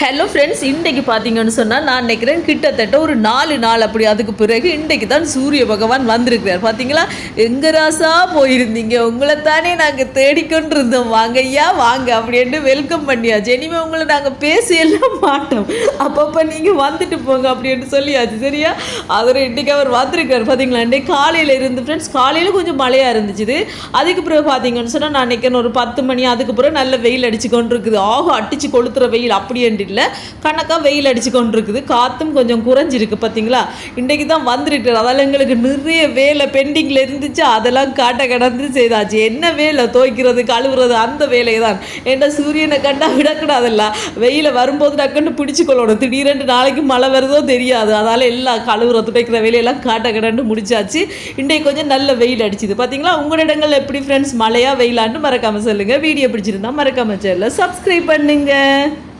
Hello friends, இன்றைக்கு பார்த்தீங்கன்னு சொன்னால் நான் நினைக்கிறேன் கிட்டத்தட்ட ஒரு 4 நாள் அப்படி அதுக்கு பிறகு இன்றைக்கு தான் சூரிய பகவான் வந்திருக்கிறார். பார்த்தீங்களா, எங்க ராசா போயிருந்தீங்க, உங்களை தானே நாங்கள் தேடிக்கொண்டு இருந்தோம், வாங்க ஐயா வாங்க அப்படின்னு வெல்கம் பண்ணியாச்சு. இனிமேல் உங்களை நாங்கள் பேசியெல்லாம் மாட்டோம், அப்பப்போ நீங்கள் வந்துட்டு போங்க அப்படின்னு சொல்லியாச்சு. சரியா, அவர் இன்றைக்கி அவர் வந்திருக்கார். பார்த்தீங்களா, இன்றைக்கு காலையில் இருந்து ஃப்ரெண்ட்ஸ், காலையில் கொஞ்சம் மழையாக இருந்துச்சு. அதுக்கு பிறகு பார்த்தீங்கன்னு சொன்னால் நான் நினைக்கிறேன் ஒரு 10 மணி, அதுக்கு பிறகு நல்ல வெயில் அடிச்சு கொண்டு இருக்குது. அடிச்சு கொளுத்துற வெயில் அப்படி இல்லை, கணக்காக வெயில் அடிச்சு கொண்டு இருக்குது. காற்றும் கொஞ்சம் குறைஞ்சிருக்கு. பார்த்தீங்களா, இன்றைக்கு தான் வந்துருக்கு. அதெல்லாம் எங்களுக்கு நிறைய வேலை பெண்டிங்கில் இருந்துச்சு, அதெல்லாம் காட்ட கடந்து செய்தாச்சு. என்ன வேலை, துவைக்கிறது கழுவுறது அந்த வேலையை தான். ஏன்னா சூரியனை கண்டா விடக்கூடாதுல்ல, வெயில வரும்போது டக்குன்னு பிடிச்சிக்கொள்ளணும். திடீரென்று நாளைக்கு மழை வருதோ தெரியாது, அதனால் எல்லாம் கழுவுற துடைக்கிற வேலையெல்லாம் காட்ட கடந்து முடிச்சாச்சு. இன்றைக்கு கொஞ்சம் நல்ல வெயில் அடிச்சுது. பார்த்தீங்களா, உங்களோட இடங்கள் எப்படி ஃப்ரெண்ட்ஸ், மழையா வெயிலான்னு மறக்காமல் சொல்லுங்கள். வீடியோ பிடிச்சிருந்தா மறக்காமல் சேனலை சப்ஸ்கிரைப் பண்ணுங்கள்.